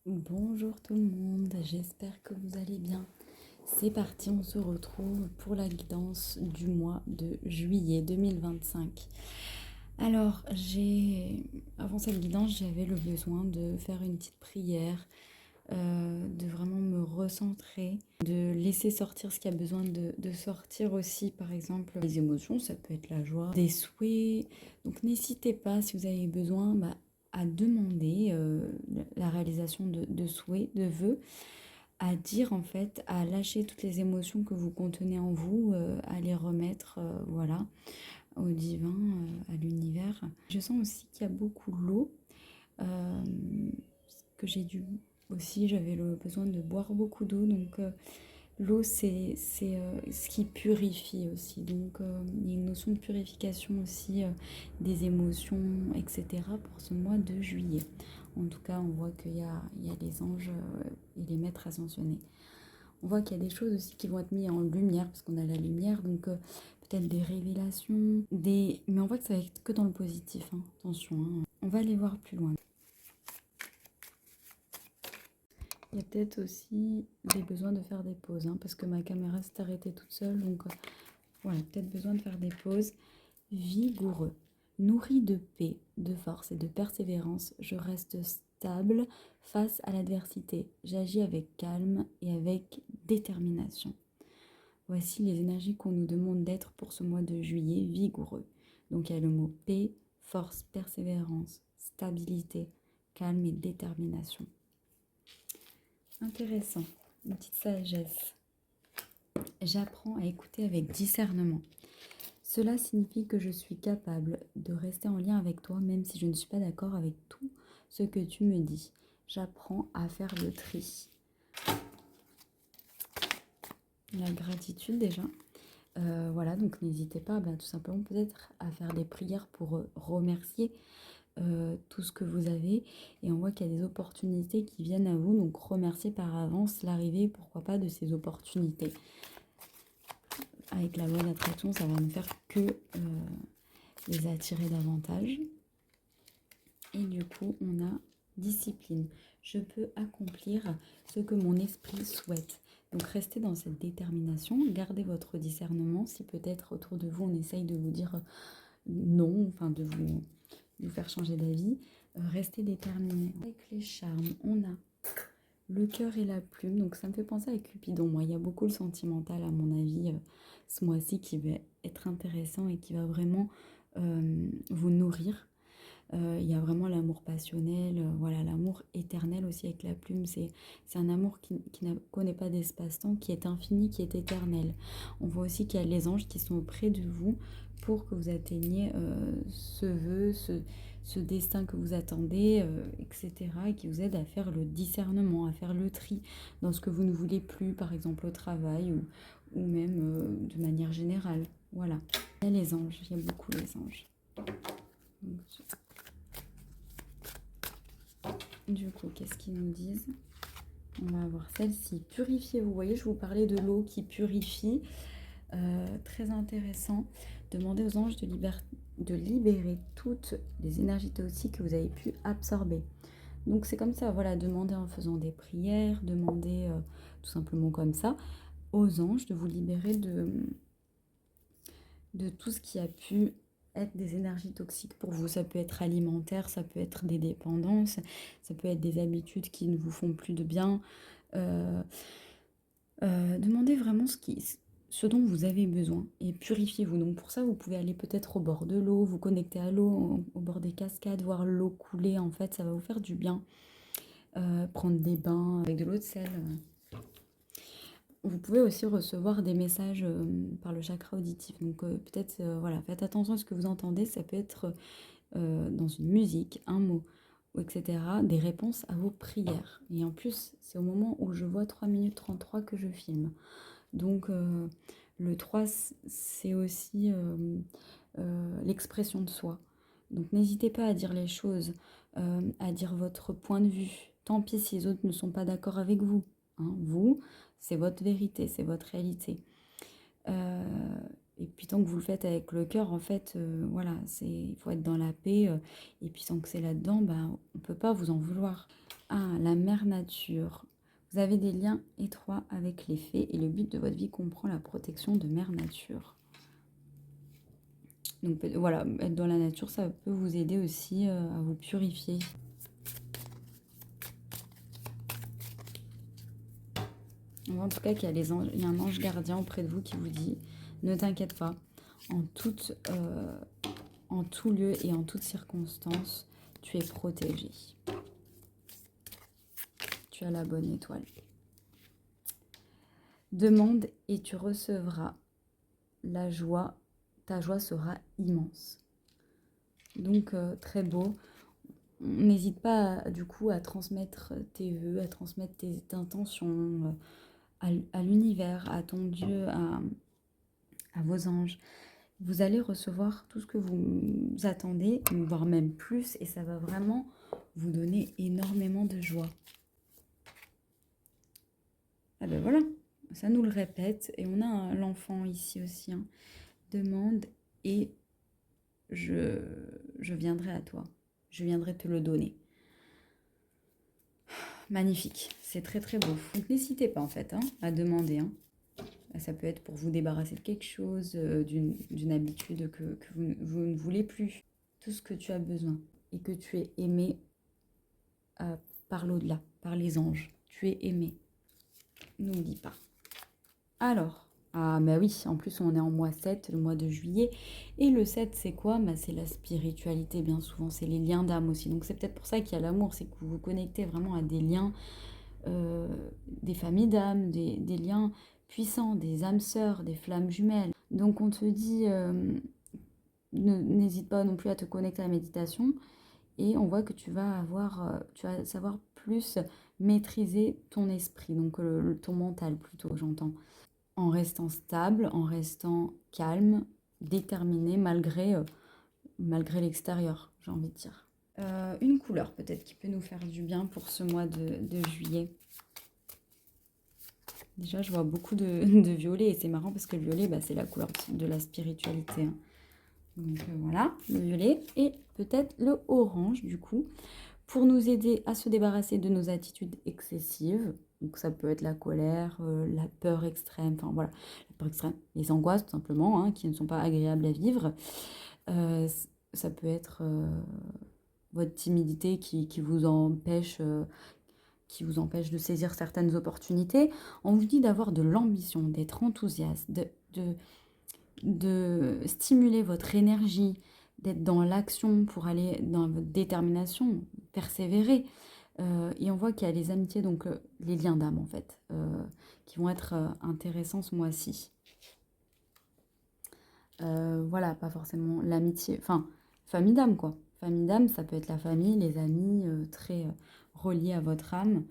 Bonjour tout le monde, j'espère que vous allez bien. C'est parti, on se retrouve pour la guidance du mois de juillet 2025. Alors, avant cette guidance, j'avais le besoin de faire une petite prière, de vraiment me recentrer, de laisser sortir ce qui a besoin de sortir aussi, par exemple, les émotions, ça peut être la joie, des souhaits. Donc, n'hésitez pas si vous avez besoin, à demander la réalisation de souhaits, de vœux, à dire en fait, à lâcher toutes les émotions que vous contenez en vous, à les remettre, voilà, au divin, à l'univers. Je sens aussi qu'il y a beaucoup l'eau, euh, que j'ai dû aussi, j'avais le besoin de boire beaucoup d'eau, donc l'eau c'est ce qui purifie aussi, donc il y a une notion de purification aussi des émotions, etc. pour ce mois de juillet. En tout cas, on voit qu'il y a les anges et les maîtres ascensionnés. On voit qu'il y a des choses aussi qui vont être mises en lumière, parce qu'on a la lumière, donc peut-être des révélations, mais on voit que ça va être que dans le positif, hein. Attention, hein. On va aller voir plus loin. Il y a peut-être aussi des besoins de faire des pauses, hein, parce que ma caméra s'est arrêtée toute seule, donc voilà, peut-être besoin de faire des pauses. Vigoureux, nourri de paix, de force et de persévérance, je reste stable face à l'adversité. J'agis avec calme et avec détermination. Voici les énergies qu'on nous demande d'être pour ce mois de juillet vigoureux. Donc il y a le mot paix, force, persévérance, stabilité, calme et détermination. Intéressant, une petite sagesse. J'apprends à écouter avec discernement. Cela signifie que je suis capable de rester en lien avec toi même si je ne suis pas d'accord avec tout ce que tu me dis. J'apprends à faire le tri. La gratitude déjà. Voilà, donc n'hésitez pas tout simplement peut-être à faire des prières pour remercier tout ce que vous avez. Et on voit qu'il y a des opportunités qui viennent à vous, donc remerciez par avance l'arrivée, pourquoi pas, de ces opportunités. Avec la loi d'attraction, ça va ne faire que les attirer davantage. Et du coup, on a discipline. Je peux accomplir ce que mon esprit souhaite. Donc restez dans cette détermination, gardez votre discernement. Si peut-être autour de vous, on essaye de vous dire non, enfin de vous faire changer d'avis, restez déterminé. Avec les charmes, on a le cœur et la plume. Donc ça me fait penser à Cupidon. Moi, il y a beaucoup le sentimental, à mon avis, ce mois-ci qui va être intéressant et qui va vraiment vous nourrir. Il y a vraiment l'amour passionnel, voilà, l'amour éternel aussi avec la plume. C'est un amour qui ne connaît pas d'espace-temps, qui est infini, qui est éternel. On voit aussi qu'il y a les anges qui sont auprès de vous pour que vous atteigniez ce vœu, ce destin que vous attendez, etc. Et qui vous aident à faire le discernement, à faire le tri dans ce que vous ne voulez plus, par exemple au travail ou même de manière générale. Voilà. Il y a les anges, il y a beaucoup les anges. Donc, du coup, qu'est-ce qu'ils nous disent? On va avoir celle-ci. Purifiez, vous voyez, je vous parlais de l'eau qui purifie. Très intéressant. Demandez aux anges de libérer toutes les énergies toxiques que vous avez pu absorber. Donc c'est comme ça, voilà, demandez en faisant des prières, demandez tout simplement comme ça aux anges de vous libérer de tout ce qui a pu être des énergies toxiques pour vous. Ça peut être alimentaire, ça peut être des dépendances, ça peut être des habitudes qui ne vous font plus de bien. Euh, Demandez vraiment ce dont vous avez besoin et purifiez-vous. Donc pour ça, vous pouvez aller peut-être au bord de l'eau, vous connecter à l'eau, au bord des cascades, voir l'eau couler. En fait, ça va vous faire du bien. Prendre des bains avec de l'eau de sel. Vous pouvez aussi recevoir des messages par le chakra auditif. Donc peut-être, voilà, faites attention à ce que vous entendez. Ça peut être dans une musique, un mot, etc. Des réponses à vos prières. Et en plus, c'est au moment où je vois 3 minutes 33 que je filme. Donc le 3, c'est aussi l'expression de soi. Donc n'hésitez pas à dire les choses, à dire votre point de vue. Tant pis si les autres ne sont pas d'accord avec vous, hein. Vous, c'est votre vérité, c'est votre réalité. Et puis tant que vous le faites avec le cœur, en fait, il faut être dans la paix. Et puis tant que c'est là-dedans, on ne peut pas vous en vouloir. Ah, la mère nature. Vous avez des liens étroits avec les fées et le but de votre vie comprend la protection de mère nature. Donc voilà, être dans la nature, ça peut vous aider aussi à vous purifier. On voit en tout cas qu'il y a il y a un ange gardien auprès de vous qui vous dit « Ne t'inquiète pas, en tout lieu et en toutes circonstances, tu es protégé. Tu as la bonne étoile. Demande et tu recevras la joie. Ta joie sera immense. » Donc, très beau. N'hésite pas, du coup, à transmettre tes vœux, à transmettre tes intentions à l'univers, à ton Dieu, à vos anges. Vous allez recevoir tout ce que vous attendez, voire même plus, et ça va vraiment vous donner énormément de joie. Ah ben voilà, ça nous le répète, et on a l'enfant ici aussi. Hein. Demande et je viendrai à toi. Je viendrai te le donner. Magnifique, c'est très très beau. Donc n'hésitez pas en fait à demander. Ça peut être pour vous débarrasser de quelque chose, d'une habitude que vous ne voulez plus. Tout ce que tu as besoin et que tu es aimé par l'au-delà, par les anges. Tu es aimé. N'oublie pas. Alors, ah bah oui, en plus on est en mois 7, le mois de juillet. Et le 7, c'est quoi? Bah, c'est la spiritualité, bien souvent. C'est les liens d'âme aussi. Donc c'est peut-être pour ça qu'il y a l'amour. C'est que vous vous connectez vraiment à des liens, des familles d'âmes, des liens puissants, des âmes sœurs, des flammes jumelles. Donc on te dit, n'hésite pas non plus à te connecter à la méditation. Et on voit que tu vas savoir plus maîtriser ton esprit, donc ton mental plutôt, j'entends. En restant stable, en restant calme, déterminé malgré l'extérieur, j'ai envie de dire. Une couleur peut-être qui peut nous faire du bien pour ce mois de juillet. Déjà, je vois beaucoup de violet et c'est marrant parce que le violet, bah, c'est la couleur de la spiritualité. Hein. Donc voilà, le violet et peut-être le orange du coup, pour nous aider à se débarrasser de nos attitudes excessives. Donc ça peut être la colère, la peur extrême, enfin voilà, la peur extrême, les angoisses tout simplement, qui ne sont pas agréables à vivre. Ça peut être votre timidité qui vous empêche de saisir certaines opportunités. On vous dit d'avoir de l'ambition, d'être enthousiaste, de stimuler votre énergie, d'être dans l'action pour aller dans votre détermination, persévérer. Et on voit qu'il y a les amitiés, donc les liens d'âme en fait, qui vont être intéressants ce mois-ci. Voilà, pas forcément l'amitié, enfin, famille d'âme quoi. Famille d'âme, ça peut être la famille, les amis, très reliés à votre âme.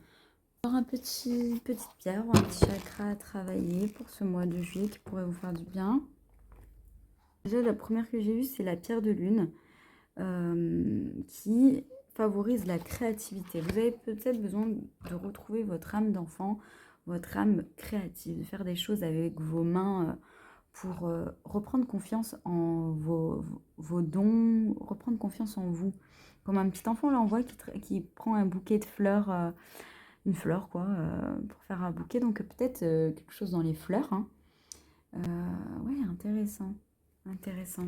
Alors un petite pierre ou un petit chakra à travailler pour ce mois de juillet qui pourrait vous faire du bien. Déjà, la première que j'ai vue, c'est la pierre de lune qui favorise la créativité. Vous avez peut-être besoin de retrouver votre âme d'enfant, votre âme créative, de faire des choses avec vos mains pour reprendre confiance en vos dons, reprendre confiance en vous. Comme un petit enfant, là, on voit qui prend un bouquet de fleurs, une fleur, quoi, pour faire un bouquet. Donc peut-être quelque chose dans les fleurs. Hein. Ouais, intéressant. Intéressant.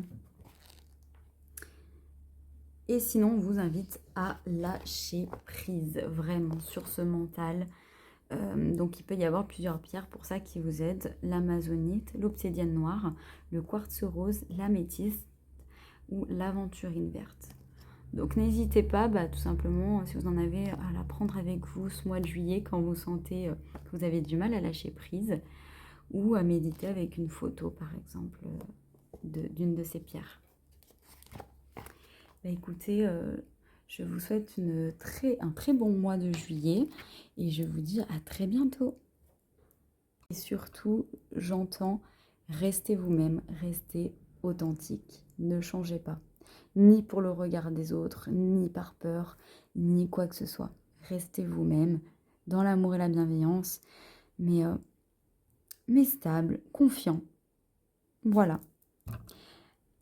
Et sinon, on vous invite à lâcher prise vraiment sur ce mental. Donc, il peut y avoir plusieurs pierres pour ça qui vous aident. L'amazonite, l'obsidienne noire, le quartz rose, l'améthyste ou l'aventurine verte. Donc, n'hésitez pas, tout simplement, si vous en avez, à la prendre avec vous ce mois de juillet quand vous sentez que vous avez du mal à lâcher prise ou à méditer avec une photo, par exemple, d'une de ces pierres. Écoutez, je vous souhaite un très bon mois de juillet et je vous dis à très bientôt. Et surtout, j'entends, restez vous-même, restez authentique, ne changez pas. Ni pour le regard des autres, ni par peur, ni quoi que ce soit. Restez vous-même, dans l'amour et la bienveillance, mais stable, confiant. Voilà.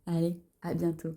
Allez, à bientôt.